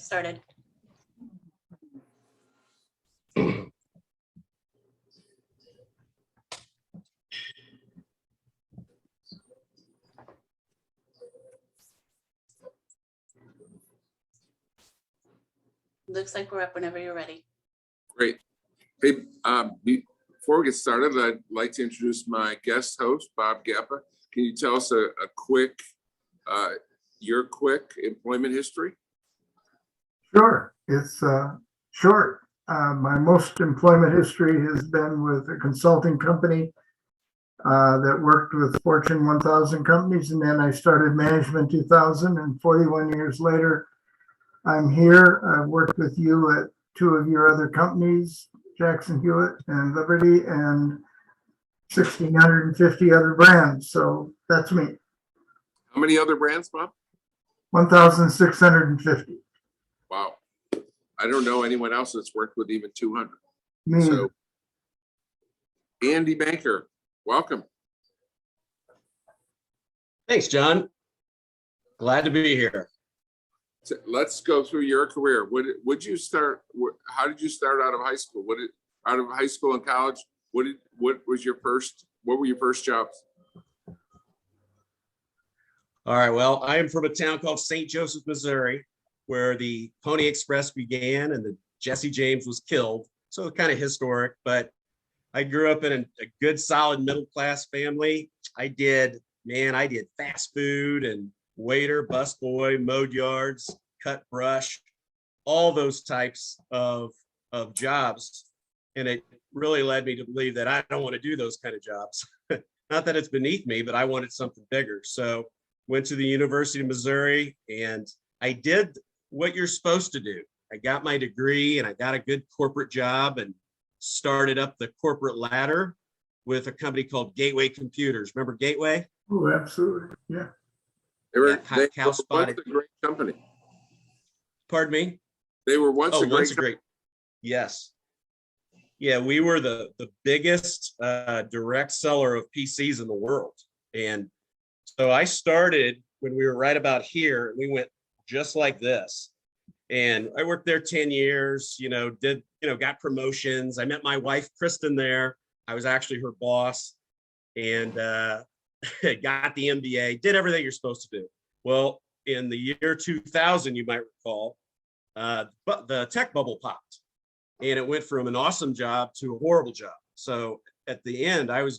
started. Looks like we're up whenever you're ready. Great. Hey, before we get started, I'd like to introduce my guest host, Bob Gappa. Can you tell us your quick employment history? Sure. It's short. My most employment history has been with a consulting company that worked with Fortune 1000 companies. And then I started management 2000, and 41 years later, I'm here. I've worked with you at two of your other companies, Jackson Hewitt and Liberty, and 1,650 other brands. So that's me. How many other brands, Bob? 1,650. Wow. I don't know anyone else that's worked with even 200. Me. So, Andy Banker, welcome. Thanks, John. Glad to be here. So let's go through your career. Would you start? How did you start out of high school? Out of high school and college? What were your first jobs? All right. Well, I am from a town called St. Joseph, Missouri, where the Pony Express began and the Jesse James was killed. So kind of historic, but I grew up in a good, solid middle-class family. I did fast food and waiter, busboy, mowed yards, cut brush, all those types of jobs. And it really led me to believe that I don't want to do those kind of jobs. Not that it's beneath me, but I wanted something bigger. So went to the University of Missouri and I did what you're supposed to do. I got my degree and I got a good corporate job and started up the corporate ladder with a company called Gateway Computers. Remember Gateway? Oh, absolutely. Yeah. They were Cow once a great company. Pardon me? They were once a once great. Yes. Yeah, we were the biggest direct seller of PCs in the world. And so I started when we were right about here, and we went just like this. And I worked there 10 years, got promotions. I met my wife, Kristen, there. I was actually her boss and got the MBA, did everything you're supposed to do. Well, in the year 2000, you might recall, but the tech bubble popped and it went from an awesome job to a horrible job. So at the end, I was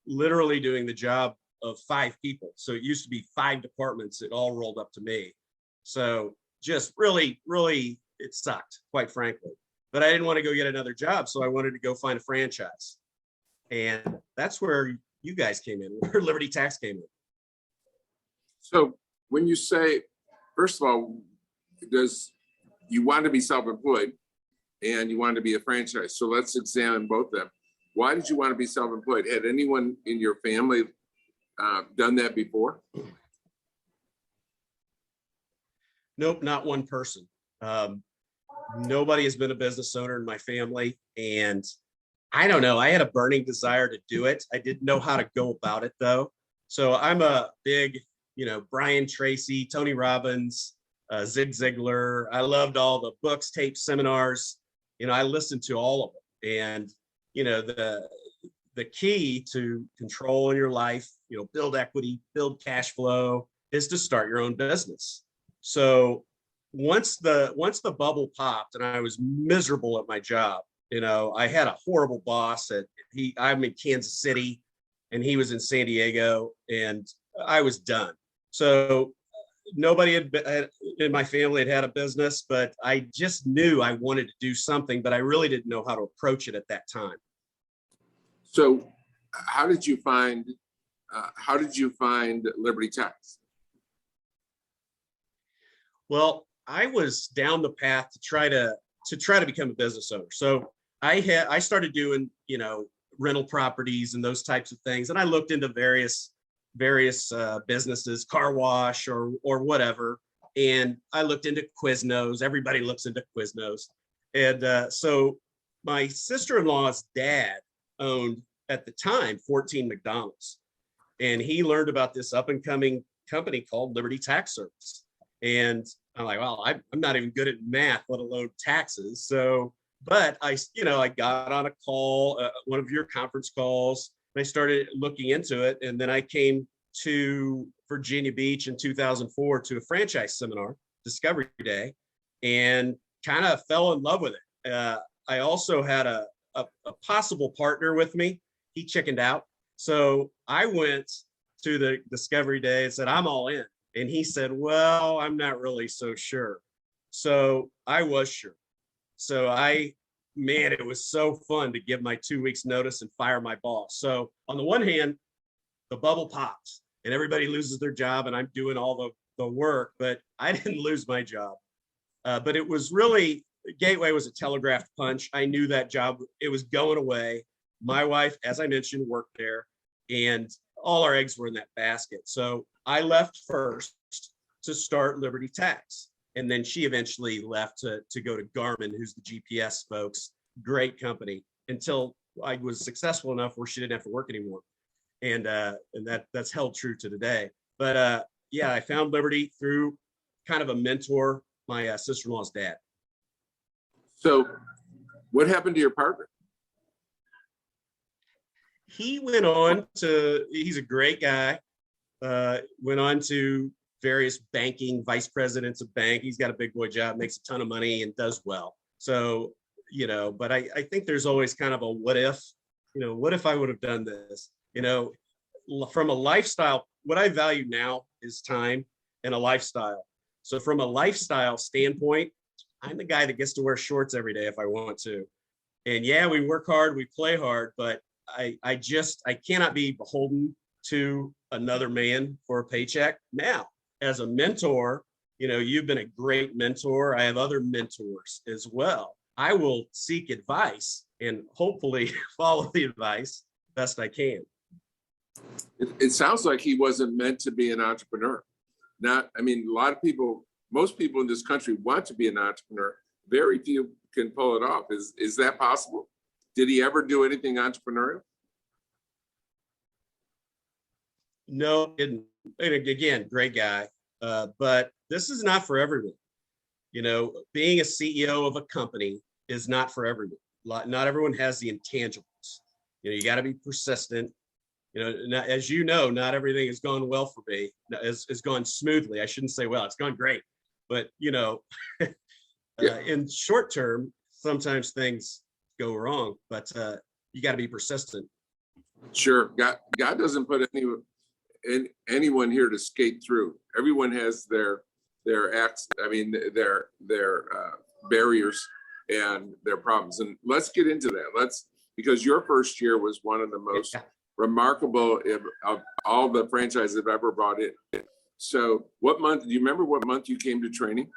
literally doing the job of 5 people. So it used to be 5 departments. It all rolled up to me. So just really, really, it sucked, quite frankly. But I didn't want to go get another job. So I wanted to go find a franchise. And that's where you guys came in, where Liberty Tax came in. So when you say, first of all, you want to be self-employed and you want to be a franchise. So let's examine both of them. Why did you want to be self-employed? Had anyone in your family done that before? Nope, not one person. Nobody has been a business owner in my family. And I don't know, I had a burning desire to do it. I didn't know how to go about it though. So I'm a big, Brian Tracy, Tony Robbins, Zig Ziglar. I loved all the books, tapes, seminars. I listened to all of them. And, the key to control your life, build equity, build cash flow is to start your own business. So once the bubble popped and I was miserable at my job, I had a horrible boss I'm in Kansas City and he was in San Diego and I was done. So nobody in my family had a business, but I just knew I wanted to do something, but I really didn't know how to approach it at that time. So how did you find Liberty Tax? Well, I was down the path to try to become a business owner. So I started doing, rental properties and those types of things. And I looked into various businesses, car wash or whatever. And I looked into Quiznos. Everybody looks into Quiznos. And so my sister-in-law's dad owned at the time 14 McDonald's. And he learned about this up and coming company called Liberty Tax Service. And I'm like, well, I'm not even good at math, let alone taxes. So, but I got on a call, one of your conference calls, and I started looking into it. And then I came to Virginia Beach in 2004 to a franchise seminar, Discovery Day, and kind of fell in love with it. I also had a possible partner with me. He chickened out. So I went to the Discovery Day and said, I'm all in. And he said, well, I'm not really so sure. So I was sure. So man, it was so fun to give my 2 weeks notice and fire my boss. So on the one hand, the bubble pops and everybody loses their job and I'm doing all the work, but I didn't lose my job. But it was really, Gateway was a telegraphed punch. I knew that job, it was going away. My wife, as I mentioned, worked there and all our eggs were in that basket. So I left first to start Liberty Tax. And then she eventually left to go to Garmin, who's the GPS folks, great company, until I was successful enough where she didn't have to work anymore. And that's held true to today. But yeah, I found Liberty through kind of a mentor, my sister-in-law's dad. So what happened to your partner? He went on to, he's a great guy, went on to various banking, vice presidents of bank. He's got a big boy job, makes a ton of money and does well. So, but I think there's always kind of a what if, what if I would have done this? From a lifestyle, what I value now is time and a lifestyle. So from a lifestyle standpoint, I'm the guy that gets to wear shorts every day if I want to. And yeah, we work hard, we play hard, but I cannot be beholden to another man for a paycheck. Now, as a mentor, you've been a great mentor. I have other mentors as well. I will seek advice and hopefully follow the advice best I can. It sounds like he wasn't meant to be an entrepreneur. A lot of people, most people in this country want to be an entrepreneur. Very few can pull it off. Is that possible? Did he ever do anything entrepreneurial? No, didn't. And again, great guy. But this is not for everyone. Being a CEO of a company is not for everyone. Not everyone has the intangibles. You got to be persistent. As not everything has gone well for me. Has gone smoothly. I shouldn't say well. It's gone great. But in short term, sometimes things go wrong. But you got to be persistent. Sure. God doesn't put anyone here to skate through. Everyone has their barriers and their problems. And let's get into that. Because your first year was one of the most remarkable of all the franchises I've ever brought in. So what month, do you remember what month you came to training?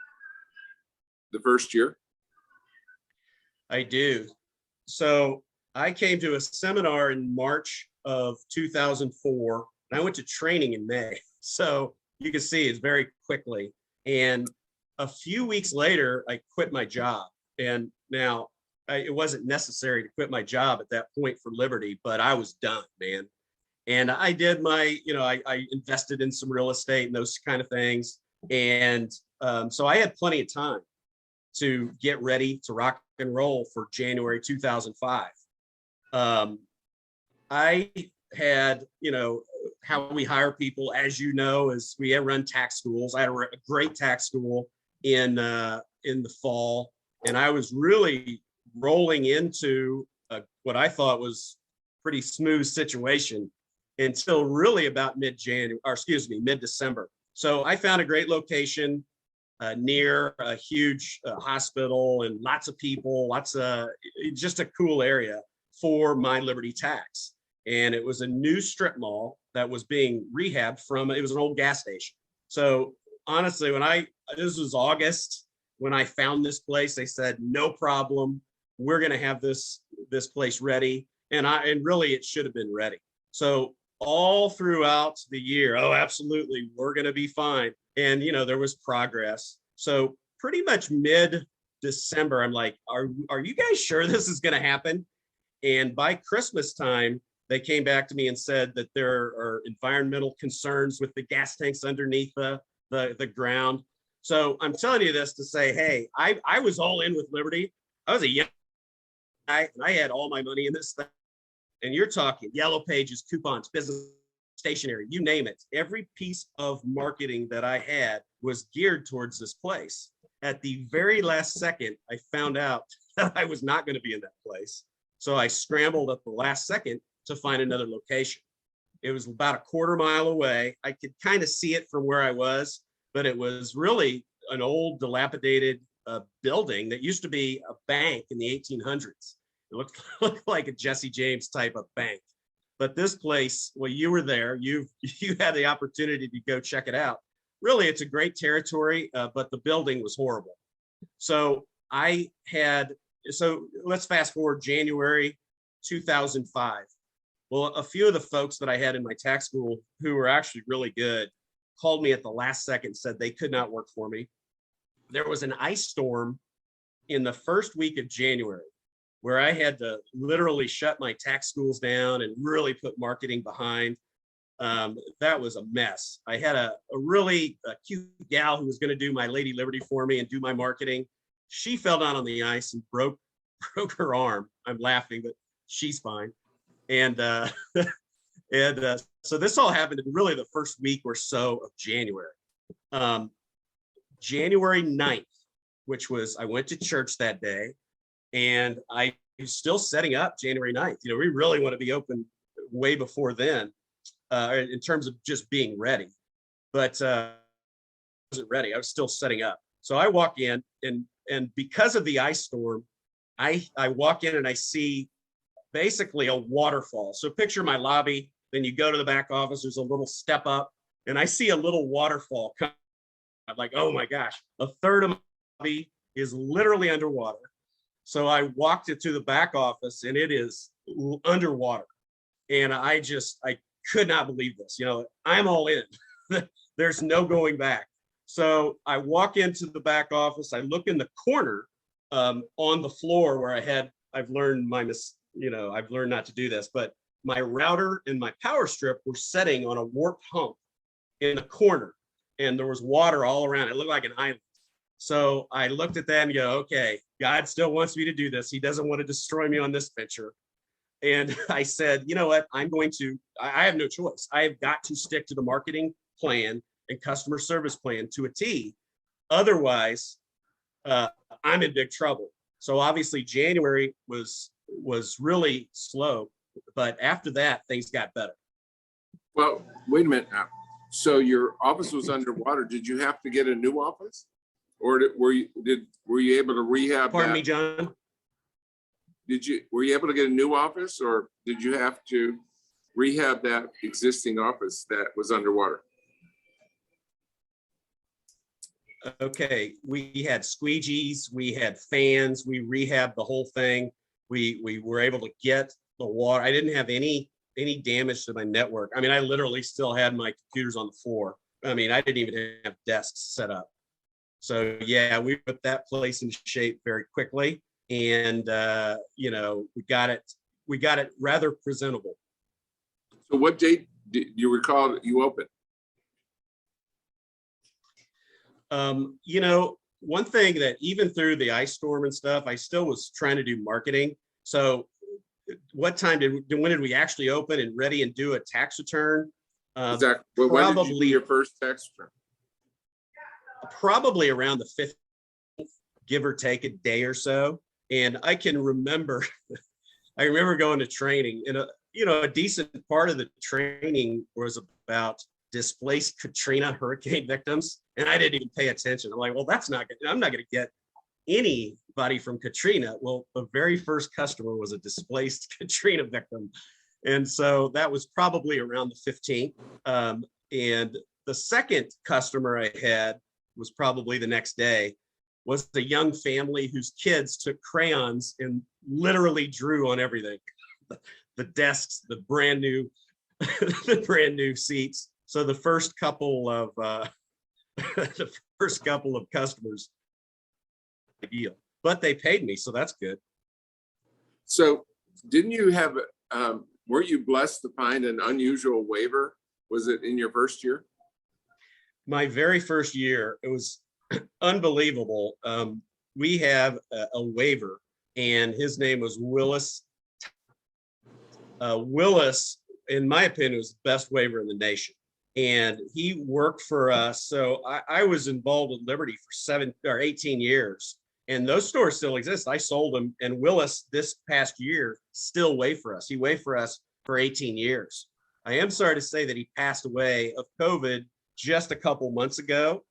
The first year? I do. So I came to a seminar in March of 2004, and I went to training in May. So you can see it's very quickly. And a few weeks later, I quit my job. And now it wasn't necessary to quit my job at that point for Liberty, but I was done, man. And I did I invested in some real estate and those kind of things. And so I had plenty of time to get ready to rock and roll for January 2005. I had, how we hire people, as is we run tax schools. I had a great tax school in the fall, and I was really rolling into what I thought was pretty smooth situation until really about mid-December. So I found a great location near a huge hospital and lots of people, just a cool area for my Liberty Tax. And it was a new strip mall that was being rehabbed it was an old gas station. So honestly, this was August, when I found this place, they said, no problem. We're going to have this place ready. And really it should have been ready. So all throughout the year, oh, absolutely, we're going to be fine. And, there was progress. So pretty much mid-December, I'm like, are you guys sure this is going to happen? And by Christmas time, they came back to me and said that there are environmental concerns with the gas tanks underneath the ground. So I'm telling you this to say, hey, I was all in with Liberty. I was a young guy and I had all my money in this thing. And you're talking Yellow Pages, coupons, business stationery, you name it. Every piece of marketing that I had was geared towards this place. At the very last second, I found out that I was not going to be in that place. So I scrambled at the last second to find another location. It was about a quarter mile away. I could kind of see it from where I was, but it was really an old dilapidated building that used to be a bank in the 1800s. It looked like a Jesse James type of bank. But this place, well, you were there. You had the opportunity to go check it out. Really, it's a great territory, but the building was horrible. So let's fast forward January 2005. Well, a few of the folks that I had in my tax school who were actually really good called me at the last second, said they could not work for me. There was an ice storm in the first week of January where I had to literally shut my tax schools down and really put marketing behind. That was a mess. I had a really cute gal who was going to do my Lady Liberty for me and do my marketing. She fell down on the ice and broke her arm. I'm laughing, but she's fine. And so this all happened in really the first week or so of January. January 9th, which was, I went to church that day, and I was still setting up January 9th. You know, we really want to be open way before then, in terms of just being ready. But I wasn't ready. I was still setting up. So I walk in, and because of the ice storm, I walk in and I see basically a waterfall. So picture my lobby, then you go to the back office, there's a little step up, and I see a little waterfall come. I'm like, oh my gosh, a third of my lobby is literally underwater. So I walked it to the back office and it is underwater. And I could not believe this. You know, I'm all in. There's no going back. So I walk into the back office. I look in the corner on the floor where I've learned not to do this, but my router and my power strip were setting on a warped hump in the corner, and there was water all around. It looked like an island. So I looked at that and go, okay, God still wants me to do this. He doesn't want to destroy me on this venture. And I said, you know what? I have no choice. I have got to stick to the marketing plan and customer service plan to a T. Otherwise, I'm in big trouble. So obviously January was really slow, but after that, things got better. Well, wait a minute now. So your office was underwater. Did you have to get a new office, or were you able to rehab? Pardon me, John. Were you able to get a new office, or did you have to rehab that existing office that was underwater? Okay, we had squeegees, we had fans, we rehabbed the whole thing. We were able to get the water. I didn't have any damage to my network. I mean, I literally still had my computers on the floor. I mean, I didn't even have desks set up. So yeah, we put that place in shape very quickly, and we got it rather presentable. So what date do you recall that you opened? One thing that even through the ice storm and stuff, I still was trying to do marketing. So when did we actually open and ready and do a tax return? Exactly. Well, when did you do your first tax return? Probably around the 15th, give or take a day or so. And I can remember, I remember going to training, and a decent part of the training was about displaced Katrina hurricane victims, and I didn't even pay attention. I'm like, well, I'm not going to get anybody from Katrina. Well, the very first customer was a displaced Katrina victim, and so that was probably around the 15th. And the second customer I had was probably the next day. Was a young family whose kids took crayons and literally drew on everything, the desks, the brand new seats. So the first couple of customers, ideal, but they paid me, so that's good. So didn't you have, were you blessed to find an unusual waiver? Was it in your first year? My very first year, it was unbelievable. We have a waiver, and his name was Willis. Willis, in my opinion, was the best waiver in the nation. And he worked for us. So I was involved with Liberty for 18 years. And those stores still exist. I sold them. And Willis, this past year, still waved for us. He waved for us for 18 years. I am sorry to say that he passed away of COVID just a couple months ago.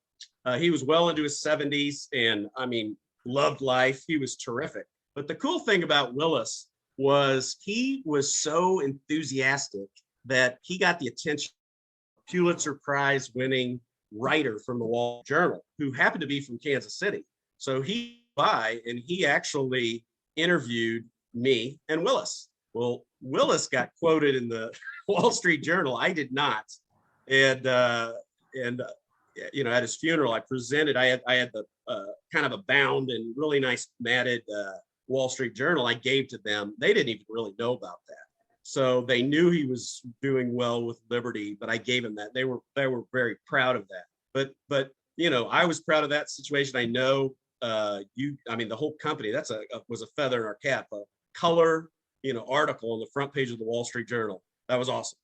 He was well into his 70s and, I mean, loved life. He was terrific. But the cool thing about Willis was he was so enthusiastic that he got the attention of a Pulitzer Prize winning writer from the Wall Street Journal, who happened to be from Kansas City. So he by and he actually interviewed me and Willis. Well, Willis got quoted in the Wall Street Journal. I did not. And you know, at his funeral, I presented, I had the kind of a bound and really nice matted Wall Street Journal I gave to them. They didn't even really know about that. So they knew he was doing well with Liberty, but I gave him that. They were very proud of that. But you know, I was proud of that situation. I know I mean, the whole company, was a feather in our cap, a color, you know, article on the front page of the Wall Street Journal. That was awesome.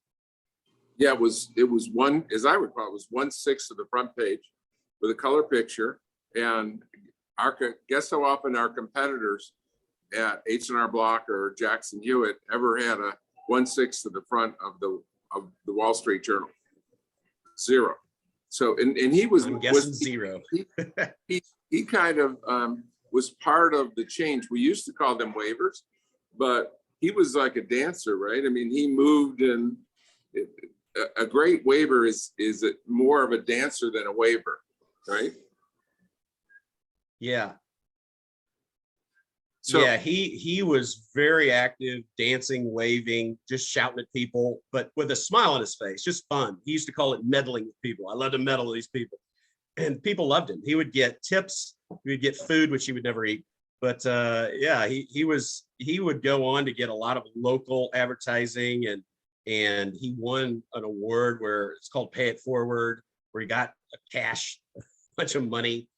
Yeah, it was one, as I recall, it was 1/6 of the front page with a color picture. And guess how often our competitors at H&R Block or Jackson Hewitt ever had a 1/6 of the front of the Wall Street Journal? Zero. So and he was zero. He kind of was part of the change. We used to call them waivers, but he was like a dancer, right? I mean, he moved, and a great waiver is more of a dancer than a waiver, right? Yeah. So yeah, he was very active, dancing, waving, just shouting at people, but with a smile on his face, just fun. He used to call it meddling with people. I love to meddle with these people. And people loved him. He would get tips, he would get food, which he would never eat. But yeah, he would go on to get a lot of local advertising, and he won an award where it's called Pay It Forward, where he got a bunch of money,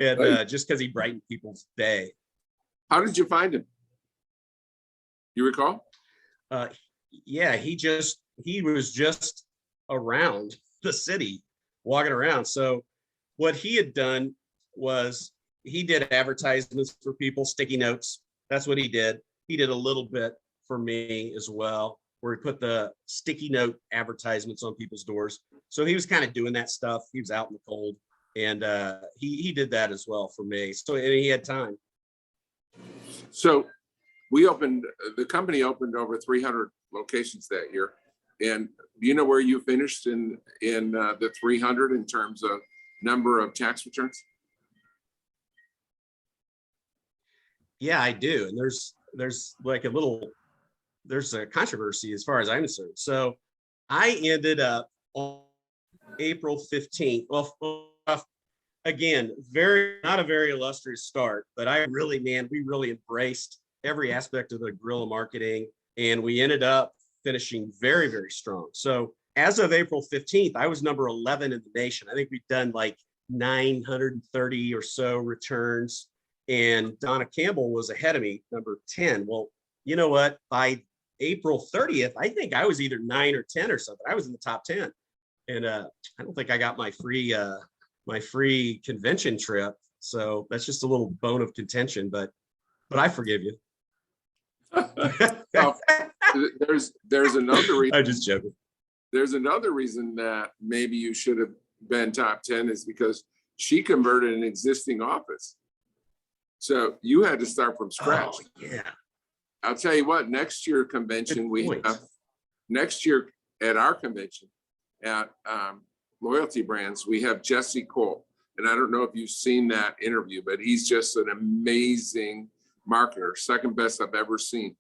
and just because he brightened people's day. How did you find him? You recall? Yeah, he was just around the city, walking around. So what he had done was he did advertisements for people, sticky notes. That's what he did. He did a little bit for me as well, where he put the sticky note advertisements on people's doors. So he was kind of doing that stuff. He was out in the cold, and he did that as well for me. So and he had time. So the company opened over 300 locations that year. And do you know where you finished in the 300 in terms of number of tax returns? Yeah, I do. And there's like there's a controversy as far as I'm concerned. So I ended up on April 15th. Well, again, not a very illustrious start, but we really embraced every aspect of the guerrilla marketing, and we ended up finishing very, very strong. So as of April 15th, I was number 11 in the nation. I think we've done like 930 or so returns, and Donna Campbell was ahead of me, number 10. Well, you know what? By April 30th, I think I was either 9 or 10 or something. I was in the top 10, and I don't think I got my free convention trip. So that's just a little bone of contention, but I forgive you. Well, there's another reason. I'm just joking. There's another reason that maybe you should have been top 10 is because she converted an existing office. So you had to start from scratch. Oh, yeah. I'll tell you what, next year convention, next year at our convention at Loyalty Brands, we have Jesse Cole. And I don't know if you've seen that interview, but he's just an amazing marketer, second best I've ever seen.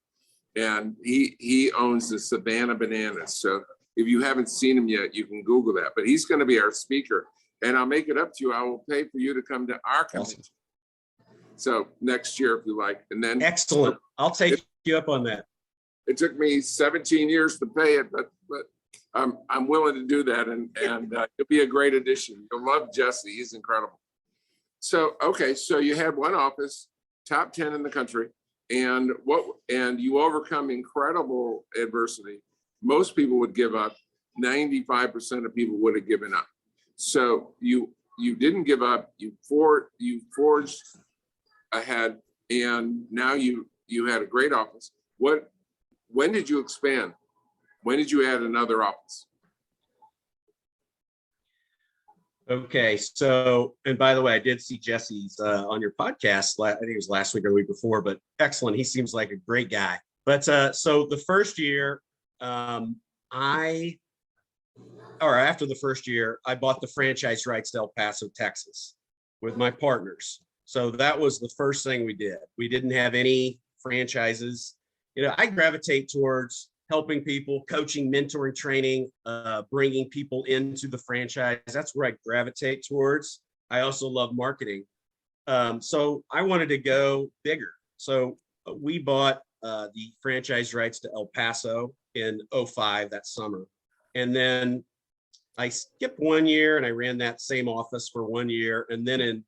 And he owns the Savannah Bananas. So if you haven't seen him yet, you can Google that. But he's going to be our speaker. And I'll make it up to you. I will pay for you to come to our convention. Awesome. So next year, if you like. And then excellent. I'll take you up on that. It took me 17 years to pay it, but I'm willing to do that, and it'll be a great addition. You'll love Jesse; he's incredible. So, okay, so you had one office, top 10 in the country, and you overcome incredible adversity. Most people would give up. 95% of people would have given up. So you didn't give up. You forged ahead, and now you had a great office. When did you expand? When did you add another office? Okay, so, and by the way, I did see Jesse's on your podcast. I think it was last week or the week before, but excellent. He seems like a great guy. But so the first year, after the first year, I bought the franchise rights to El Paso, Texas, with my partners. So that was the first thing we did. We didn't have any franchises. You know, I gravitate towards helping people, coaching, mentoring, training, bringing people into the franchise. That's where I gravitate towards. I also love marketing. So I wanted to go bigger. So we bought the franchise rights to El Paso in 2005, that summer. And then I skipped 1 year and I ran that same office for 1 year. And then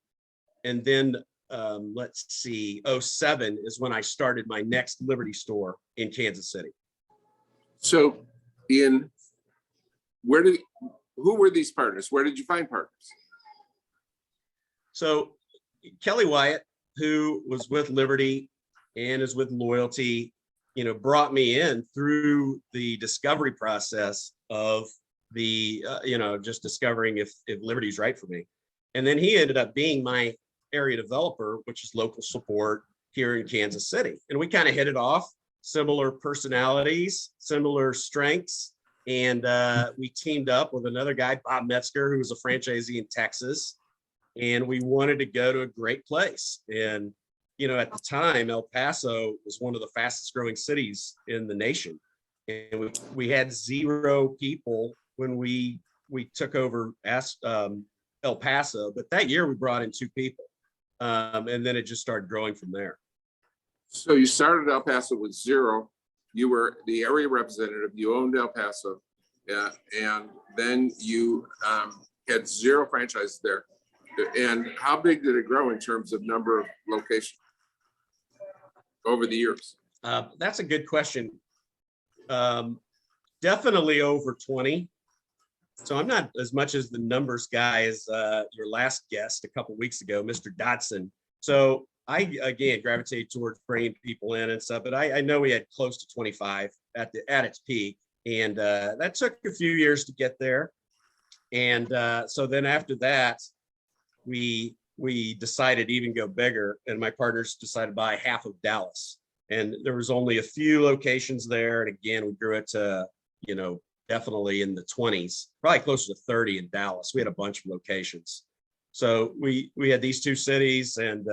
let's see, 2007 is when I started my next Liberty store in Kansas City. So who were these partners? Where did you find partners? So Kelly Wyatt, who was with Liberty and is with Loyalty, you know, brought me in through the discovery process of the, just discovering if Liberty's right for me. And then he ended up being my area developer, which is local support here in Kansas City. And we kind of hit it off. Similar personalities, similar strengths. And we teamed up with another guy, Bob Metzger, who was a franchisee in Texas. And we wanted to go to a great place. And, you know, at the time, El Paso was one of the fastest growing cities in the nation. And we had 0 people when we took over El Paso. But that year we brought in 2 people. And then it just started growing from there. So you started El Paso with 0. You were the area representative. You owned El Paso, and then you had 0 franchises there. And how big did it grow in terms of number of locations over the years? That's a good question. Definitely over 20. So I'm not as much as the numbers guy as your last guest a couple of weeks ago, Mr. Dodson. So I, again, gravitate towards bringing people in and stuff, but I know we had close to 25 at its peak. And that took a few years to get there. And so then after that, we decided to even go bigger, and my partners decided to buy half of Dallas. And there was only a few locations there. And again, we grew it to, definitely in the 20s, probably closer to 30 in Dallas. We had a bunch of locations. So we had these 2 cities, and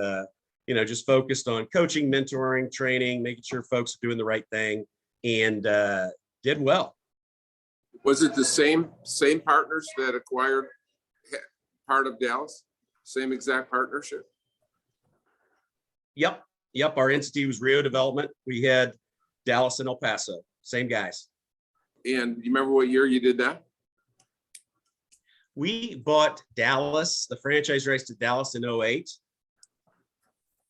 just focused on coaching, mentoring, training, making sure folks are doing the right thing, and did well. Was it the same partners that acquired part of Dallas? Same exact partnership? Yep. Our entity was Rio Development. We had Dallas and El Paso, same guys. And you remember what year you did that? We bought Dallas, the franchise rights to Dallas in 2008.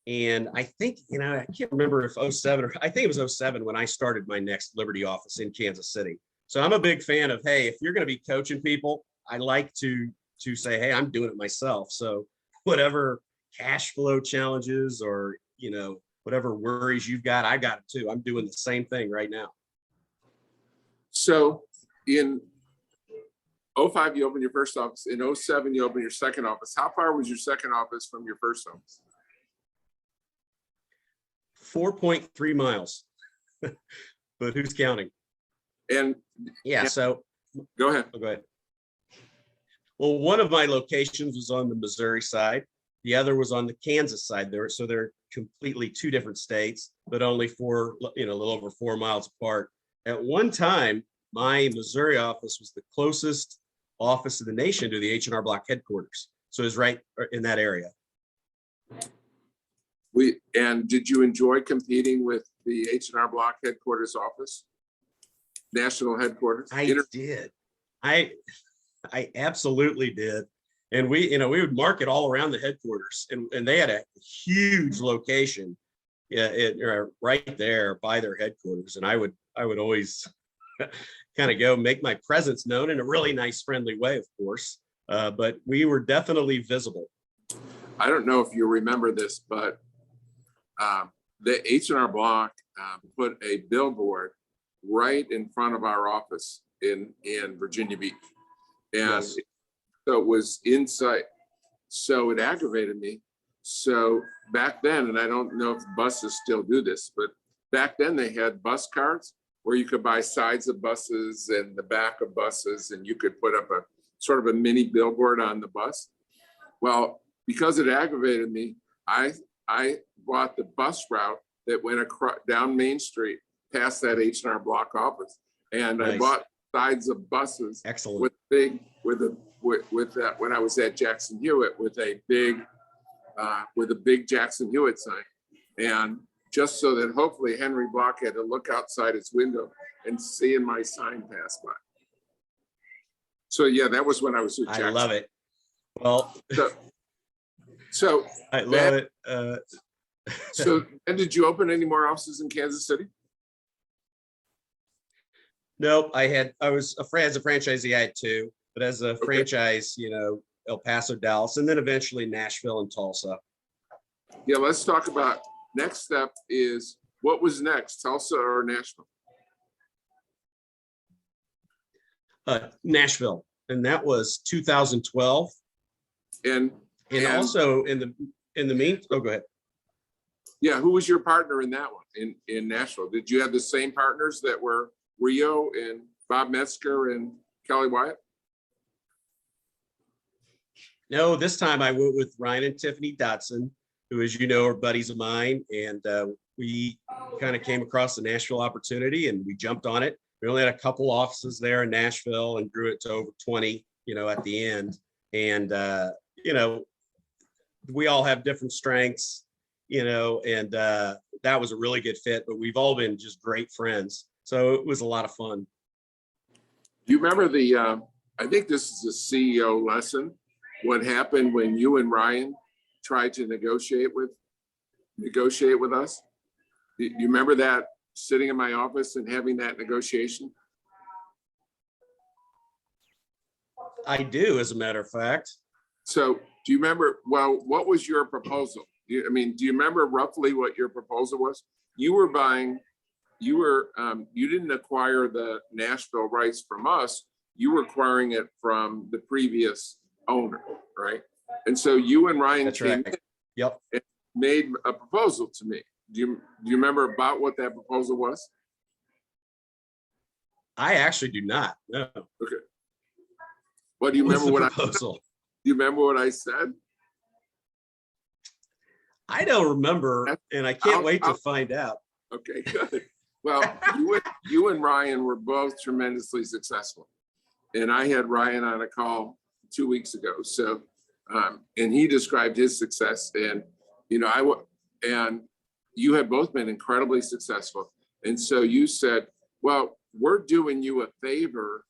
And I think, I can't remember if 2007 or I think it was 2007 when I started my next Liberty office in Kansas City. So I'm a big fan of, hey, if you're going to be coaching people, I like to say, hey, I'm doing it myself. So whatever cash flow challenges or, whatever worries you've got, I got it too. I'm doing the same thing right now. So in 2005, you opened your first office. In 2007, you opened your second office. How far was your second office from your first office? 4.3 miles, but who's counting? And yeah, so go ahead. Go ahead. Well, one of my locations was on the Missouri side. The other was on the Kansas side there. So they're completely 2 different states, but only a little over 4 miles apart. At one time, my Missouri office was the closest office in the nation to the H&R Block headquarters. So it was right in that area. And did you enjoy competing with the H&R Block headquarters office? National headquarters? I did. I absolutely did. And we would market all around the headquarters, and they had a huge location, right there by their headquarters. And I would always kind of go make my presence known in a really nice, friendly way, of course. But we were definitely visible. I don't know if you remember this, but the H&R Block put a billboard right in front of our office in Virginia Beach. And Yes. so it was in sight. So it aggravated me. So back then, and I don't know if buses still do this, but back then they had bus cards where you could buy sides of buses and the back of buses, and you could put up a sort of a mini billboard on the bus. Well, because it aggravated me, I bought the bus route that went across down Main Street past that H&R Block office, and I Nice. bought sides of buses Excellent. with that when I was at Jackson Hewitt with a big Jackson Hewitt sign, and just so that hopefully Henry Block had to look outside his window and seeing my sign pass by. So yeah, that was when I was with Jackson. I love it. Well, So I love it. so and did you open any more offices in Kansas City? Nope. As a franchisee, I had two, but as a franchise, El Paso, Dallas, and then eventually Nashville and Tulsa. Yeah, let's talk about next step is what was next, Tulsa or Nashville? Nashville, and that was 2012. And Also in the oh, go ahead. yeah, who was your partner in that one in Nashville? Did you have the same partners that were Rio and Bob Metzger and Kelly Wyatt? No, this time I went with Ryan and Tiffany Dotson, who, as you know, are buddies of mine. And we kind of came across the Nashville opportunity and we jumped on it. We only had a couple offices there in Nashville and grew it to over 20, at the end. And, we all have different strengths, and that was a really good fit, but we've all been just great friends. So it was a lot of fun. Do you remember I think this is a CEO lesson, what happened when you and Ryan tried to negotiate with us? Do you remember that, sitting in my office and having that negotiation? I do, as a matter of fact. So do you remember, what was your proposal? Do you remember roughly what your proposal was? You didn't acquire the Nashville rights from us. You were acquiring it from the previous owner, right? And so you and Ryan That's came right. in Yep. and made a proposal to me. Do you remember about what that proposal was? I actually do not. No. Okay. Well, do you What's remember the what proposal? do you remember what I said? I don't remember, and I can't wait to I'll- find out. Okay, good. Well, you and Ryan were both tremendously successful. And I had Ryan on a call 2 weeks ago. So, and he described his success, and, and you have both been incredibly successful. And so you said, well, we're doing you a favor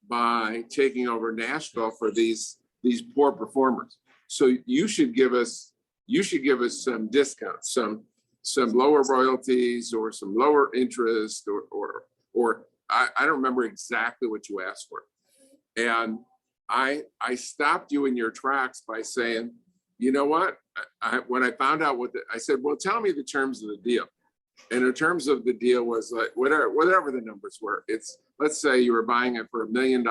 by taking over Nashville for these poor performers. So you should give us some discounts, some lower royalties or some lower interest or I don't remember exactly what you asked for. And I stopped you in your tracks by saying, you know what? When I found out I said, well, tell me the terms of the deal. And the terms of the deal was like, whatever the numbers were, let's say you were buying it for $1 million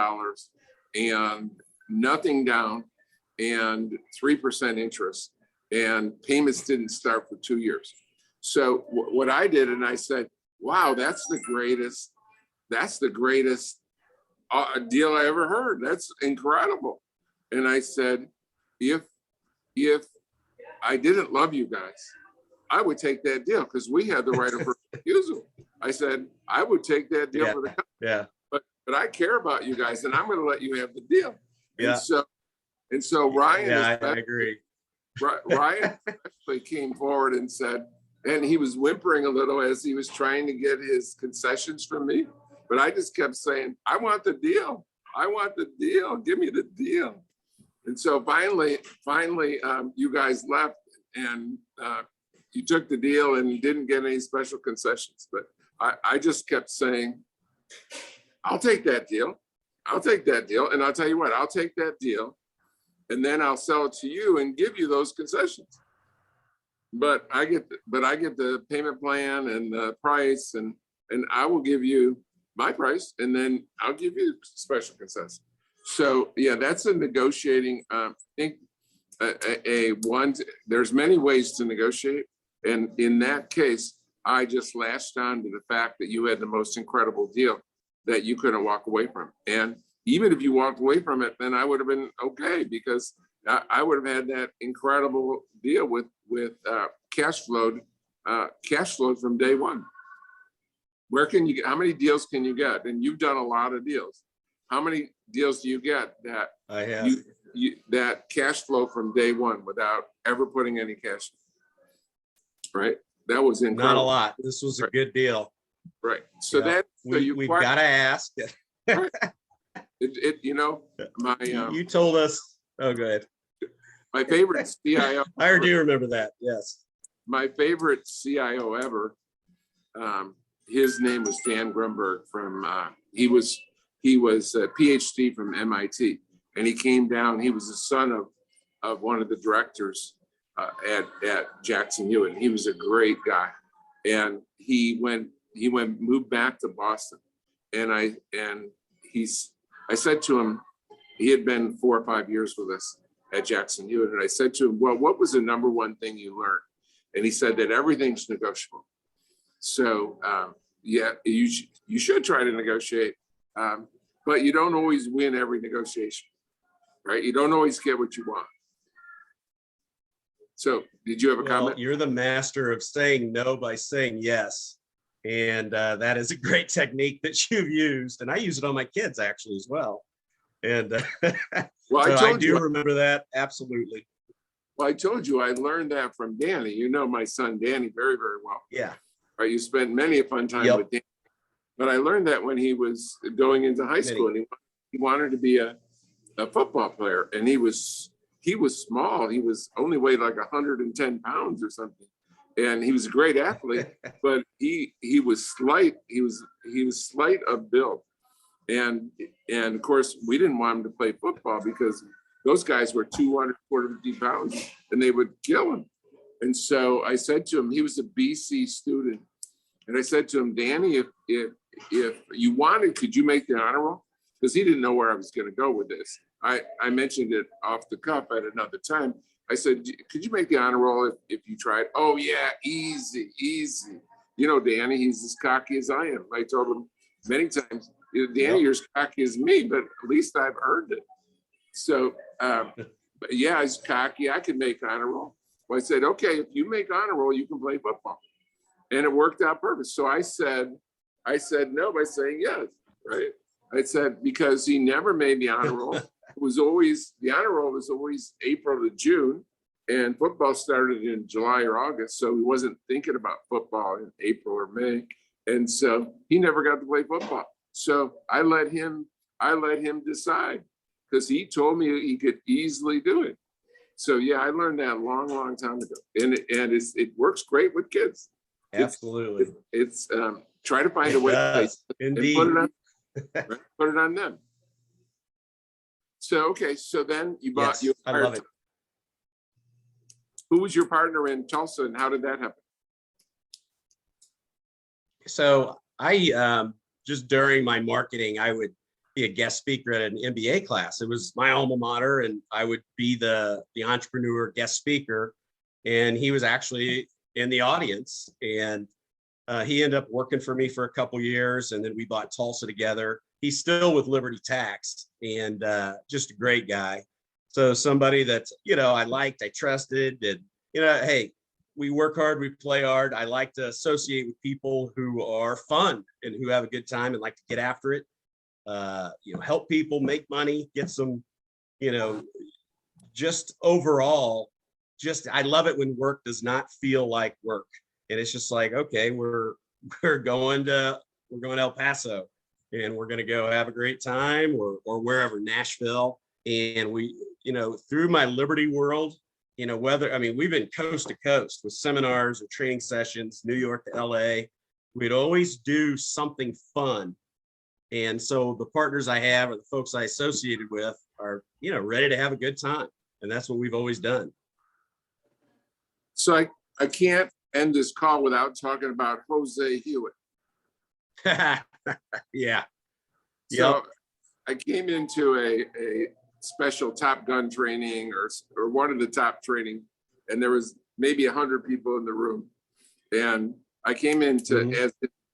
and nothing down and 3% interest, and payments didn't start for 2 years. So what I did, and I said, wow, that's the greatest deal I ever heard. That's incredible. And I said, if I didn't love you guys, I would take that deal because we had the right of first refusal. I said, I would take that deal for the company. Yeah. But I care about you guys, and I'm going to let you have the deal. Yeah. And so Ryan, Yeah, I agree. Ryan actually came forward and said, and he was whimpering a little as he was trying to get his concessions from me. But I just kept saying, I want the deal. I want the deal. Give me the deal. And so finally, you guys left and you took the deal and you didn't get any special concessions. But I just kept saying, I'll take that deal. I'll take that deal. And I'll tell you what, I'll take that deal. And then I'll sell it to you and give you those concessions. But I get the payment plan and the price, and I will give you my price, and then I'll give you special concessions. So yeah, that's a negotiating. I think there's many ways to negotiate, and in that case, I just latched on to the fact that you had the most incredible deal that you couldn't walk away from, and even if you walked away from it, then I would have been okay because I would have had that incredible deal with cash flowed from day one. Where can you get? How many deals can you get? And you've done a lot of deals. How many deals do you get that I have. that cash flow from day one without ever putting any cash? Right. That was incredible. Not a lot. This was a good deal. Right. So Yeah. We've got to ask. You know, You told us. Oh, go ahead. my favorite CIO. I do remember that. Yes. My favorite CIO ever. His name was Dan Grunberg from. He was a PhD from MIT, and he came down. He was the son of one of the directors at Jackson Hewitt. And he was a great guy, and he moved back to Boston, and I said to him, he had been 4 or 5 years with us at Jackson Hewitt, and I said to him, well, what was the number one thing you learned? And he said that everything's negotiable. So yeah, you should try to negotiate, but you don't always win every negotiation, right? You don't always get what you want. So did you have a comment? You're the master of saying no by saying yes. And that is a great technique that you've used. And I use it on my kids actually as well. And Well, so I I do remember that. Absolutely. Well, I told you I learned that from Danny. You know my son Danny very, very well. Yeah. Right. You spent many a fun time Yep. with Danny. But I learned that when he was going into high school, and he wanted to be a football player. And he was small. He was only weighed like 110 pounds or something. And he was a great athlete, but he was slight. He was slight of build. And of course, we didn't want him to play football because those guys were 200, 250 pounds and they would kill him. And so I said to him, he was a BC student. And I said to him, Danny, if you wanted, could you make the honor roll? Because he didn't know where I was going to go with this. I mentioned it off the cuff at another time. I said, could you make the honor roll if you tried? Oh yeah, easy. You know, Danny, he's as cocky as I am. I told him many times, Danny, you're as cocky as me, but at least I've earned it. So, but yeah, he's cocky. I can make honor roll. Well, I said, okay, if you make honor roll, you can play football. And it worked out perfect. So I said no by saying yes, right? I said, because he never made the honor roll. The honor roll was always April to June, and football started in July or August. So he wasn't thinking about football in April or May. And so he never got to play football. So I let him decide because he told me he could easily do it. So yeah, I learned that a long time ago. And it works great with kids. Absolutely. It's try to find a way to Indeed. put it on them. So, okay. So then you bought, Yes, I love it. Who was your partner in Tulsa and how did that happen? So I just during my marketing, I would be a guest speaker at an MBA class. It was my alma mater, and I would be the entrepreneur guest speaker. And he was actually in the audience, and he ended up working for me for a couple years, and then we bought Tulsa together. He's still with Liberty Tax, and just a great guy. So somebody that, I liked, I trusted, and, hey, we work hard, we play hard. I like to associate with people who are fun and who have a good time and like to get after it. Help people make money, get some, just overall, I love it when work does not feel like work. And it's just like, okay, we're going to El Paso and we're going to go have a great time or wherever, Nashville. And we through my Liberty world, we've been coast to coast with seminars or training sessions, New York to LA. We'd always do something fun. And so the partners I have or the folks I associated with are, ready to have a good time. And that's what we've always done. So I can't end this call without talking about Jose Hewitt. Yeah. So Yep. I came into a special Top Gun training or one of the top training, and there was maybe 100 people in the room. And I came into as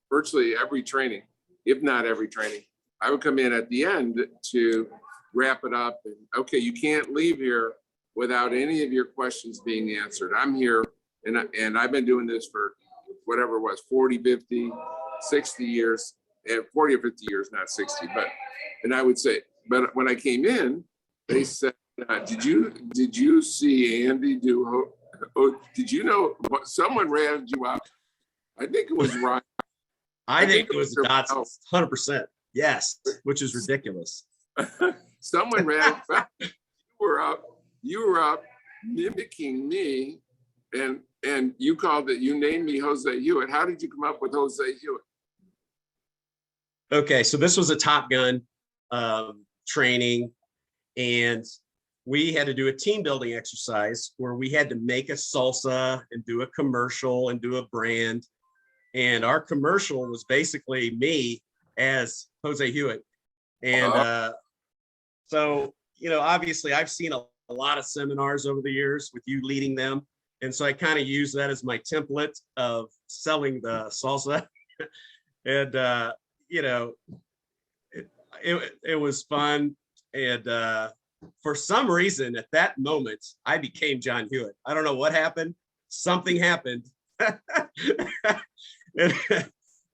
virtually every training, if not every training, I would come in at the end to wrap it up. And okay, you can't leave here without any of your questions being answered. I'm here and I've been doing this for whatever it was, 40, 50, 60 years, and 40 or 50 years, not 60, and I would say, but when I came in, they said, did you see Andy do, did you know someone ratted you out? I think it was Ryan. I think it was the Ryan. Dotsons, 100%. Yes, which is ridiculous. Someone ran. You were up mimicking me, and you called it. You named me Jose Hewitt. How did you come up with Jose Hewitt? Okay, so this was a Top Gun training, and we had to do a team building exercise where we had to make a salsa and do a commercial and do a brand. And our commercial was basically me as Jose Hewitt. And so, obviously I've seen a lot of seminars over the years with you leading them. And so I kind of use that as my template of selling the salsa. And, it was fun. And for some reason at that moment, I became John Hewitt. I don't know what happened. Something happened. and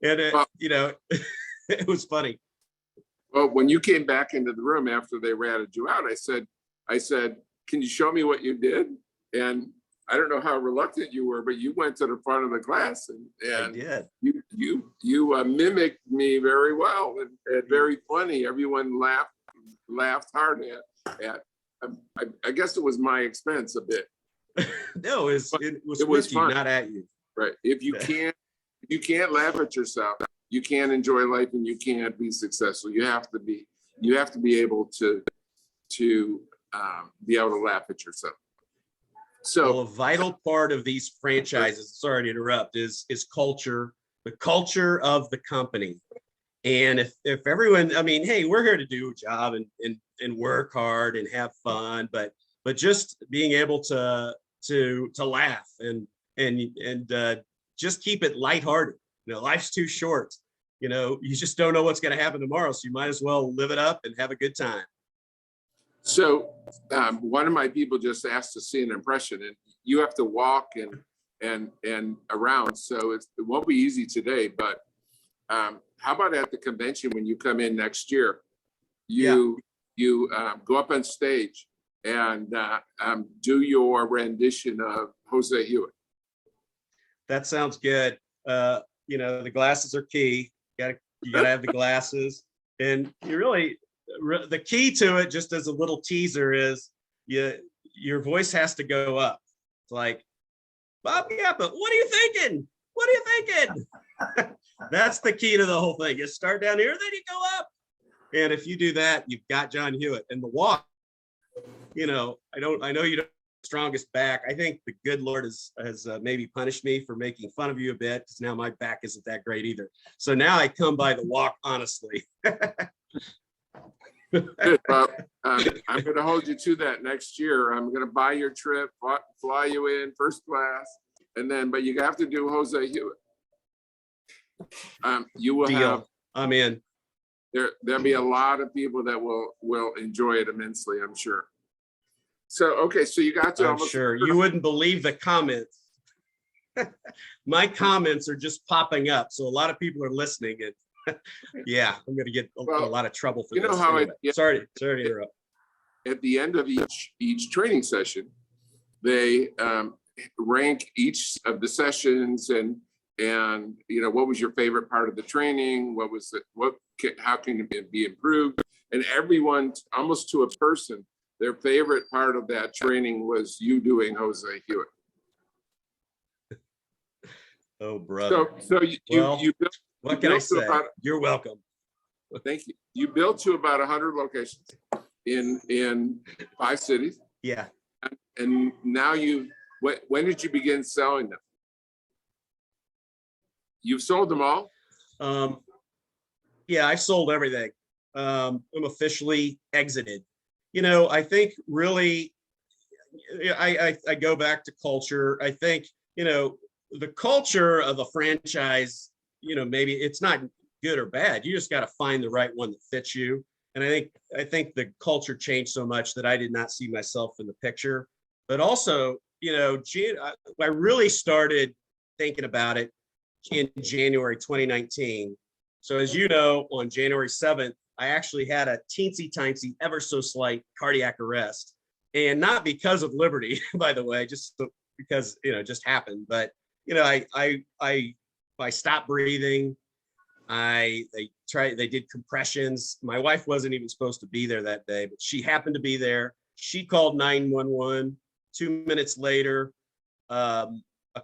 it was funny. Well, when you came back into the room after they ratted you out, I said, can you show me what you did? And I don't know how reluctant you were, but you went to the front of the class and I did. you mimicked me very well and very funny. Everyone laughed hard at. I guess it was my expense a bit. No, it was with you, fun. Not at you. Right. If you can't laugh at yourself, you can't enjoy life and you can't be successful. You have to be able to be able to laugh at yourself. So a vital part of these franchises, sorry to interrupt, is culture, the culture of the company. And if everyone, hey, we're here to do a job and work hard and have fun, but just being able to laugh and just keep it lighthearted. Life's too short. You just don't know what's going to happen tomorrow, so you might as well live it up and have a good time. So one of my people just asked to see an impression, and you have to walk and around, so it won't be easy today. But how about at the convention when you come in next year? You go up on stage and do your rendition of Jose Hewitt. That sounds good. The glasses are key. You gotta have the glasses, and you really. The key to it, just as a little teaser, is your voice has to go up. It's like, Bob Gappa, what are you thinking? What are you thinking? That's the key to the whole thing. You start down here, then you go up. And if you do that, you've got John Hewitt. And the walk, I know you don't have the strongest back. I think the good Lord has maybe punished me for making fun of you a bit, because now my back isn't that great either. So now I come by the walk honestly. Well, I'm going to hold you to that next year. I'm going to buy your trip, fly you in first class, but you have to do Jose Hewitt. You will have. I'm in. There'll be a lot of people that will enjoy it immensely, I'm sure. So okay, so you got to. I'm sure you wouldn't believe the comments. My comments are just popping up, so a lot of people are listening and. Yeah, I'm going to get a lot of trouble for this. How anyway. Sorry to interrupt. At the end of each training session, they rank each of the sessions and what was your favorite part of the training? What was it? How can it be improved? And everyone, almost to a person, their favorite part of that training was you doing Jose Hewitt. Oh, brother. So you, Well, you built, What you can I built to say? about, You're welcome. thank you. You built to about 100 locations in 5 cities. Yeah. And now when did you begin selling them? You've sold them all? Yeah, I've sold everything. I'm officially exited. You know, I think really, I go back to culture. I think, you know, the culture of a franchise, you know, maybe it's not good or bad. You just got to find the right one that fits you. And I think the culture changed so much that I did not see myself in the picture. But also, you know, I really started thinking about it in January 2019. So as you know, on January 7th, I actually had a teensy-tiny, ever so slight cardiac arrest. And not because of Liberty, by the way, just because, you know, it just happened. But, you know, I stopped breathing. They did compressions. My wife wasn't even supposed to be there that day, but she happened to be there. She called 911. 2 minutes later, a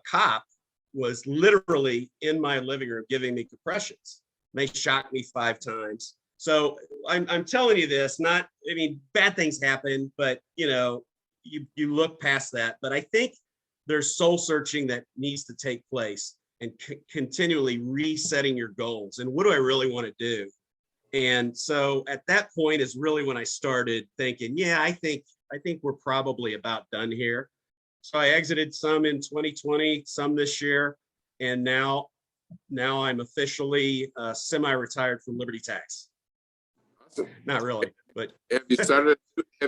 cop was literally in my living room giving me compressions. They shocked me 5 times. So I'm telling you this, I mean, bad things happen, but you know, you look past that. But I think there's soul searching that needs to take place and continually resetting your goals. And what do I really want to do? And so at that point is really when I started thinking, yeah, I think we're probably about done here. So I exited some in 2020, some this year, and now I'm officially semi-retired from Liberty Tax. Awesome. Not really, but Have you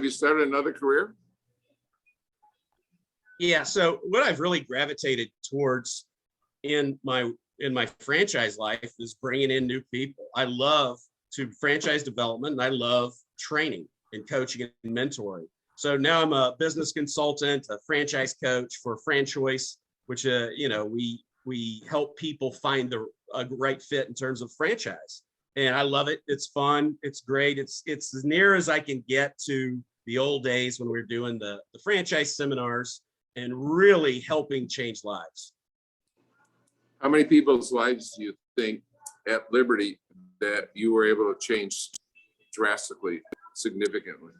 started another career? yeah. So what I've really gravitated towards in my franchise life is bringing in new people. I love to franchise development, and I love training and coaching and mentoring. So now I'm a business consultant, a franchise coach for FranChoice, which you know, we help people find a right fit in terms of franchise. And I love it. It's fun. It's great. It's as near as I can get to the old days when we were doing the franchise seminars and really helping change lives. How many people's lives do you think at Liberty that you were able to change drastically, significantly?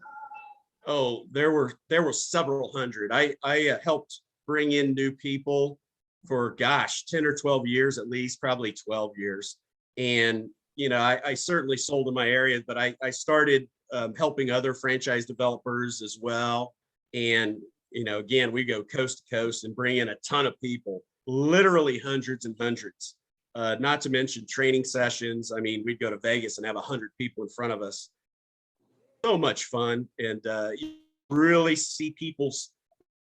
Oh, there were several hundred. I helped bring in new people for 10 or 12 years, at least, probably 12 years. And, you know, I certainly sold in my area, but I started helping other franchise developers as well. And, you know, again, we go coast to coast and bring in a ton of people, literally hundreds and hundreds, not to mention training sessions. I mean, we'd go to Vegas and have 100 people in front of us. So much fun. And you really see people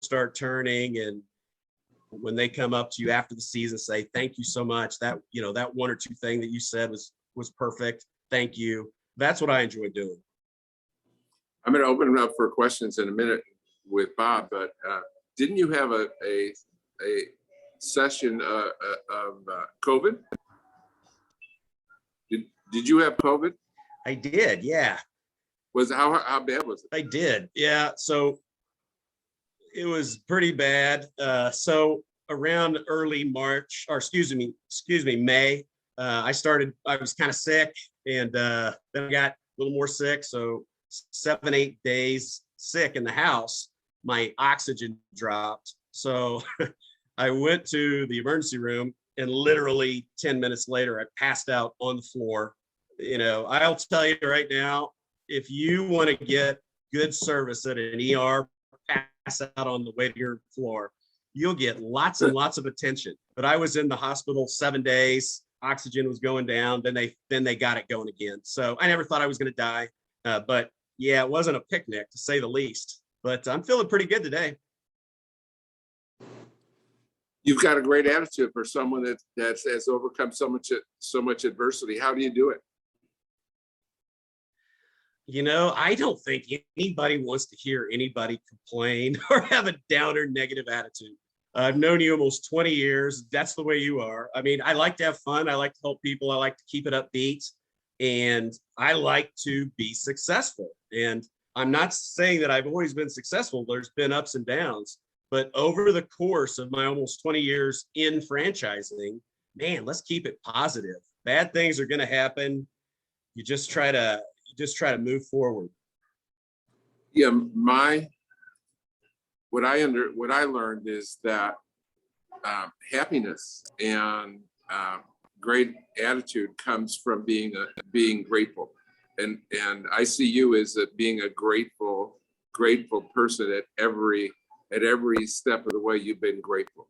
start turning, and when they come up to you after the season, say, thank you so much. That, you know, that one or two thing that you said was perfect. Thank you. That's what I enjoy doing. I'm going to open it up for questions in a minute with Bob, but didn't you have a session of COVID? Did you have COVID? I did. Yeah. How bad was it? I did. Yeah. So it was pretty bad. So around early March, or excuse me, May, I was kind of sick, and then I got a little more sick. So 7-8 days sick in the house, my oxygen dropped. So I went to the emergency room, and literally 10 minutes later, I passed out on the floor. You know, I'll tell you right now, if you want to get good service at an ER, pass out on the way to your floor, you'll get lots and lots of attention. But I was in the hospital 7 days. Oxygen was going down. Then they got it going again. So I never thought I was going to die. But yeah, it wasn't a picnic, to say the least. But I'm feeling pretty good today. You've got a great attitude for someone that has overcome so much adversity. How do you do it? You know, I don't think anybody wants to hear anybody complain or have a downer, negative attitude. I've known you almost 20 years. That's the way you are. I mean, I like to have fun. I like to help people. I like to keep it upbeat. And I like to be successful. And I'm not saying that I've always been successful. There's been ups and downs, but over the course of my almost 20 years in franchising, man, let's keep it positive. Bad things are going to happen. You just try to move forward. Yeah, what I learned is that happiness and great attitude comes from being grateful, and I see you as being a grateful person at every step of the way. You've been grateful,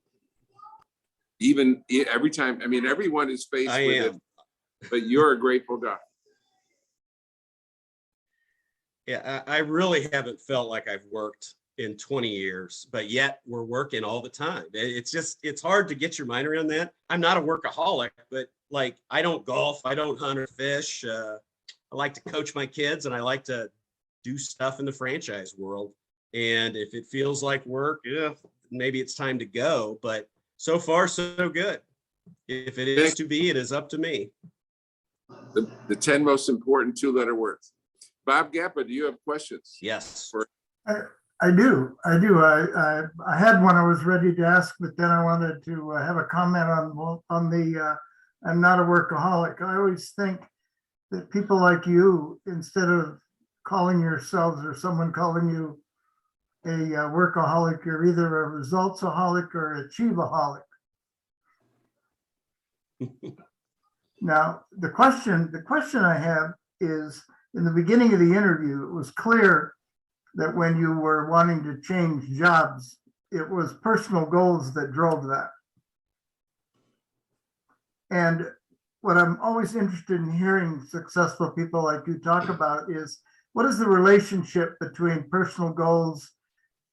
even every time. I mean, everyone is faced with it, but you're a grateful guy. Yeah, I really haven't felt like I've worked in 20 years, but yet we're working all the time. It's hard to get your mind around that. I'm not a workaholic, but like, I don't golf, I don't hunt or fish. I like to coach my kids, and I like to do stuff in the franchise world. And if it feels like work, yeah, maybe it's time to go, but so far so good. If it is to be, it is up to me. The 10 most important 2-letter words. Bob Gappa, do you have questions? Yes. I do. I had one I was ready to ask, but then I wanted to have a comment on the I'm not a workaholic. I always think that people like you, instead of calling yourselves or someone calling you a workaholic, you're either a resultsaholic or a achieveaholic. Now, the question I have is, in the beginning of the interview, it was clear that when you were wanting to change jobs, it was personal goals that drove that. And what I'm always interested in hearing successful people like you talk about is, what is the relationship between personal goals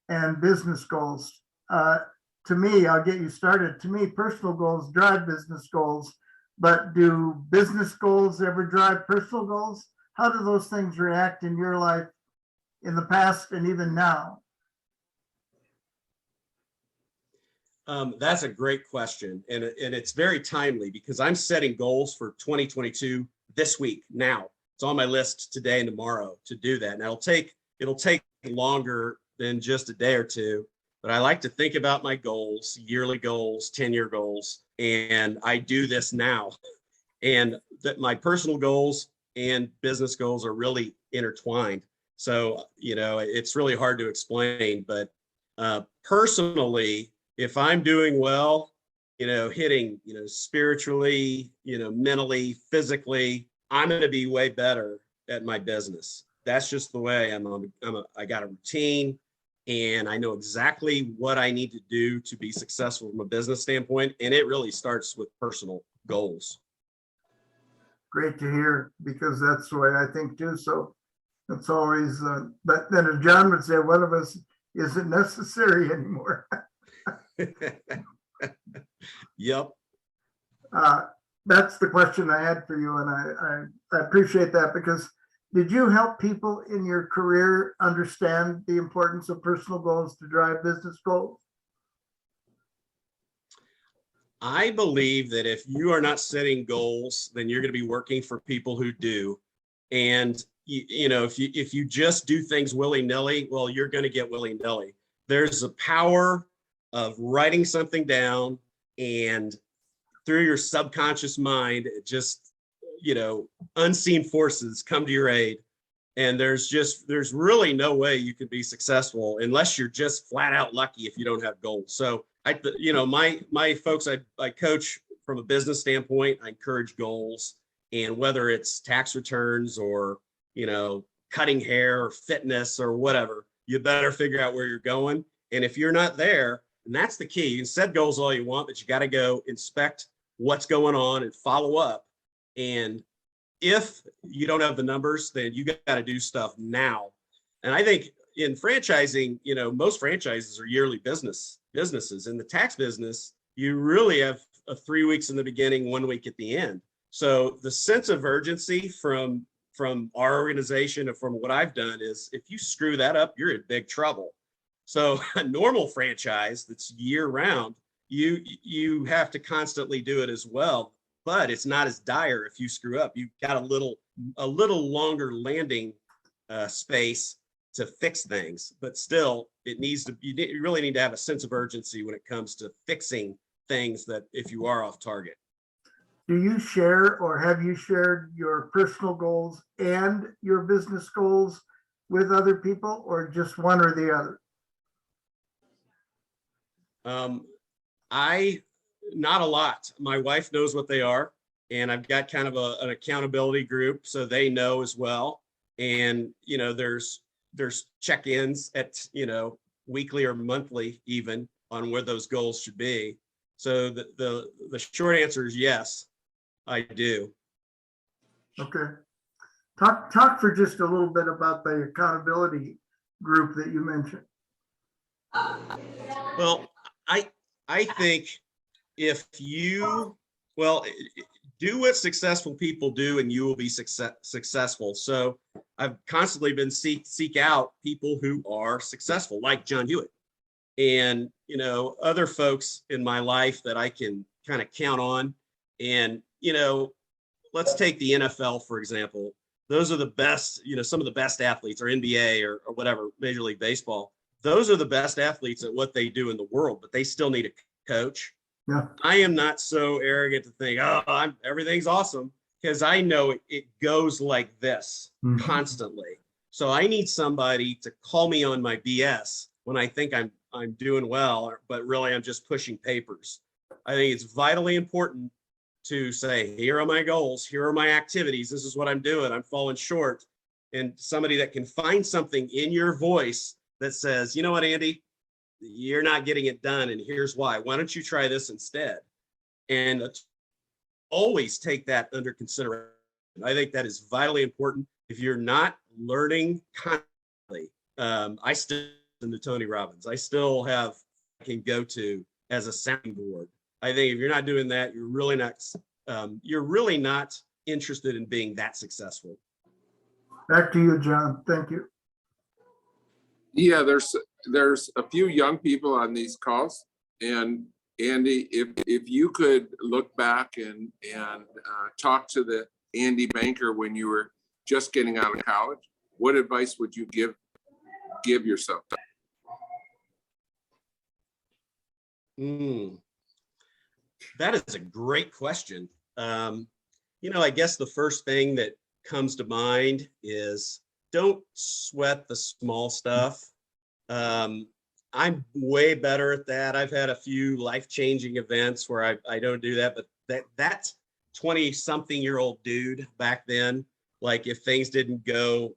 and business goals? To me, I'll get you started. To me, personal goals drive business goals, but do business goals ever drive personal goals? How do those things react in your life in the past and even now? That's a great question. And it's very timely, because I'm setting goals for 2022 this week now. It's on my list today and tomorrow to do that. And it'll take longer than just a day or two, but I like to think about my goals, yearly goals, 10-year goals, and I do this now. And that my personal goals and business goals are really intertwined. So, it's really hard to explain, but personally, if I'm doing well, hitting, spiritually, mentally, physically, I'm going to be way better at my business. That's just the way I got a routine, and I know exactly what I need to do to be successful from a business standpoint. And it really starts with personal goals. Great to hear, because that's the way I think too. So it's always, but then as John would say, one of us isn't necessary anymore. Yep. That's the question I had for you. And I appreciate that, because did you help people in your career understand the importance of personal goals to drive business goals? I believe that if you are not setting goals, then you're going to be working for people who do. And if you just do things willy-nilly, well, you're going to get willy-nilly. There's a power of writing something down, and through your subconscious mind, it just, unseen forces come to your aid. And there's really no way you could be successful unless you're just flat out lucky if you don't have goals. So my folks I coach from a business standpoint, I encourage goals. And whether it's tax returns or, cutting hair or fitness or whatever, you better figure out where you're going. And if you're not there, and that's the key, you can set goals all you want, but you got to go inspect what's going on and follow up. And if you don't have the numbers, then you got to do stuff now. And I think in franchising, most franchises are yearly businesses. In the tax business, you really have 3 weeks in the beginning, 1 week at the end. So the sense of urgency from our organization and from what I've done is, if you screw that up, you're in big trouble. So a normal franchise that's year round, you have to constantly do it as well, but it's not as dire if you screw up. You've got a little longer landing space to fix things, but still it needs to, you really need to have a sense of urgency when it comes to fixing things that if you are off target. Do you share or have you shared your personal goals and your business goals with other people, or just one or the other? I, not a lot. My wife knows what they are, and I've got kind of an accountability group, so they know as well. And, you know, there's check-ins at, you know, weekly or monthly even on where those goals should be. So the short answer is yes, I do. Okay. Talk for just a little bit about the accountability group that you mentioned. Well, I think if you, well, do what successful people do and you will be successful. So I've constantly been seek out people who are successful, like John Hewitt, and, you know, other folks in my life that I can kind of count on. And, you know, let's take the NFL, for example. Those are the best, you know, some of the best athletes, or NBA or whatever, Major League Baseball. Those are the best athletes at what they do in the world, but they still need a coach. Yeah. I am not so arrogant to think, oh, everything's awesome, because I know it goes like this constantly. So I need somebody to call me on my BS when I think I'm doing well, but really I'm just pushing papers. I think it's vitally important to say, here are my goals, here are my activities, this is what I'm doing, I'm falling short. And somebody that can find something in your voice that says, you know what, Andy, you're not getting it done, and here's why. Why don't you try this instead? And always take that under consideration. I think that is vitally important. If you're not learning constantly, I still listen to Tony Robbins. I still have, I can go to as a sounding board. I think if you're not doing that, you're really not interested in being that successful. Back to you, John. Thank you. Yeah, there's a few young people on these calls, and Andy, if you could look back and talk to the Andy Banker when you were just getting out of college, what advice would you give yourself? That is a great question. You know, I guess the first thing that comes to mind is don't sweat the small stuff. I'm way better at that. I've had a few life-changing events where I don't do that, but that 20-something-year-old dude back then, like if things didn't go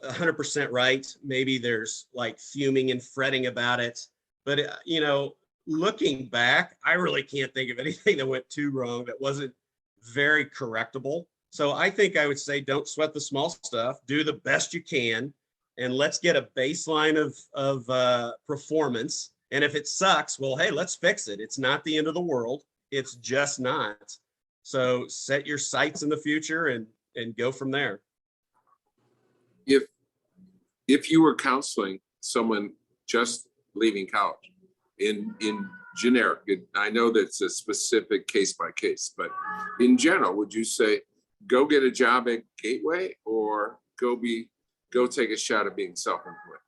100% right, maybe there's like fuming and fretting about it. But, you know, looking back, I really can't think of anything that went too wrong that wasn't very correctable. So I think I would say don't sweat the small stuff, do the best you can, and let's get a baseline of performance. And if it sucks, well, hey, let's fix it. It's not the end of the world. It's just not. So set your sights in the future and go from there. If you were counseling someone just leaving college in generic, I know that's a specific case by case, but in general, would you say go get a job at Gateway or go take a shot at being self-employed?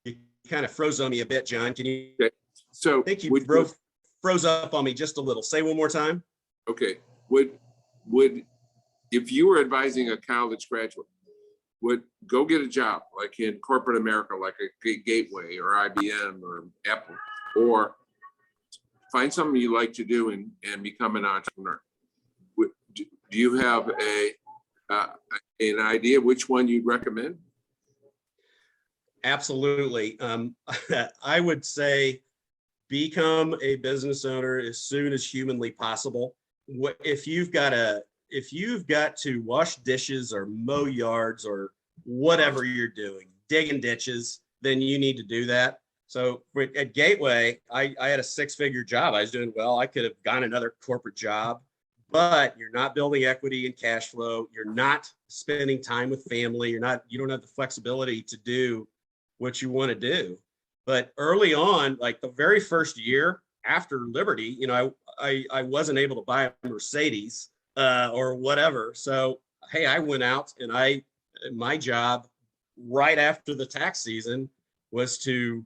You kind of froze on me a bit, John. Can you? Okay. So I think you froze up on me just a little. Say one more time. Okay. Would if you were advising a college graduate, would go get a job like in corporate America, like a Gateway or IBM or Apple, or find something you like to do and become an entrepreneur? Do you have an idea which one you'd recommend? Absolutely. I would say become a business owner as soon as humanly possible. If you've got to wash dishes or mow yards or whatever you're doing, digging ditches, then you need to do that. So at Gateway, I had a 6-figure job. I was doing well. I could have gotten another corporate job, but you're not building equity and cash flow. You're not spending time with family. You don't have the flexibility to do what you want to do. But early on, like the very first year after Liberty, you know, I wasn't able to buy a Mercedes or whatever. So hey, I went out and my job right after the tax season was to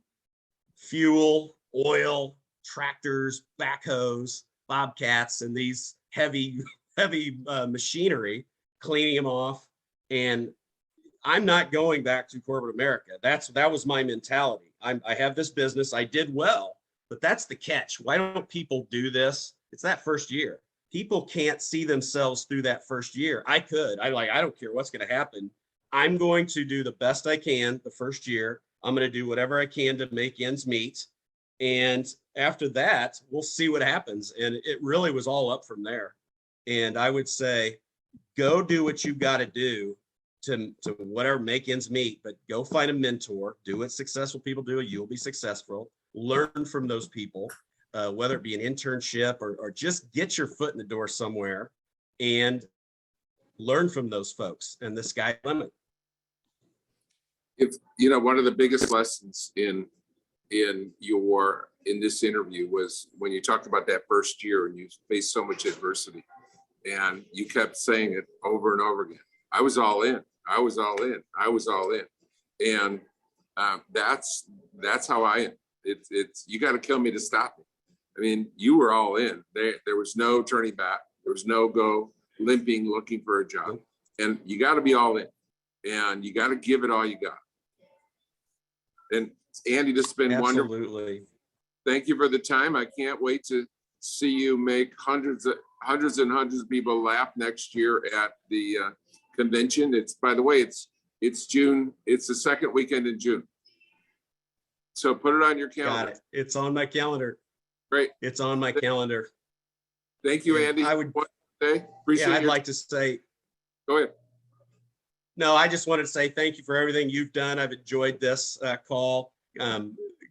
fuel, oil, tractors, backhoes, bobcats, and these heavy machinery, cleaning them off. And I'm not going back to corporate America. That was my mentality. I have this business. I did well, but that's the catch. Why don't people do this? It's that first year. People can't see themselves through that first year. I don't care what's going to happen. I'm going to do the best I can the first year. I'm going to do whatever I can to make ends meet. And after that, we'll see what happens. And it really was all up from there. And I would say, go do what you got to do to whatever, make ends meet, but go find a mentor, do what successful people do. You'll be successful. Learn from those people, whether it be an internship or just get your foot in the door somewhere and learn from those folks, and the sky's the limit. If, one of the biggest lessons in this interview was when you talked about that first year and you faced so much adversity and you kept saying it over and over again. I was all in. I was all in. I was all in. And that's how I am. It's you got to kill me to stop me. I mean, you were all in. There was no turning back. There was no go limping, looking for a job. And you got to be all in. And you got to give it all you got. And Andy, this has been wonderful. Absolutely. Thank you for the time. I can't wait to see you make hundreds and hundreds of people laugh next year at the convention. By the way, it's June. It's the second weekend in June. So put it on your calendar. Got it. It's on my calendar. Great. It's on my calendar. Thank you, Andy. I would say. Appreciate I'd like to say, go ahead. no, I just wanted to say thank you for everything you've done. I've enjoyed this call.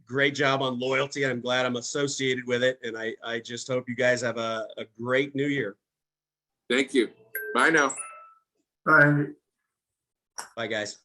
Great job on loyalty. I'm glad I'm associated with it. And I just hope you guys have a great new year. Thank you. Bye now. Bye. Bye, guys.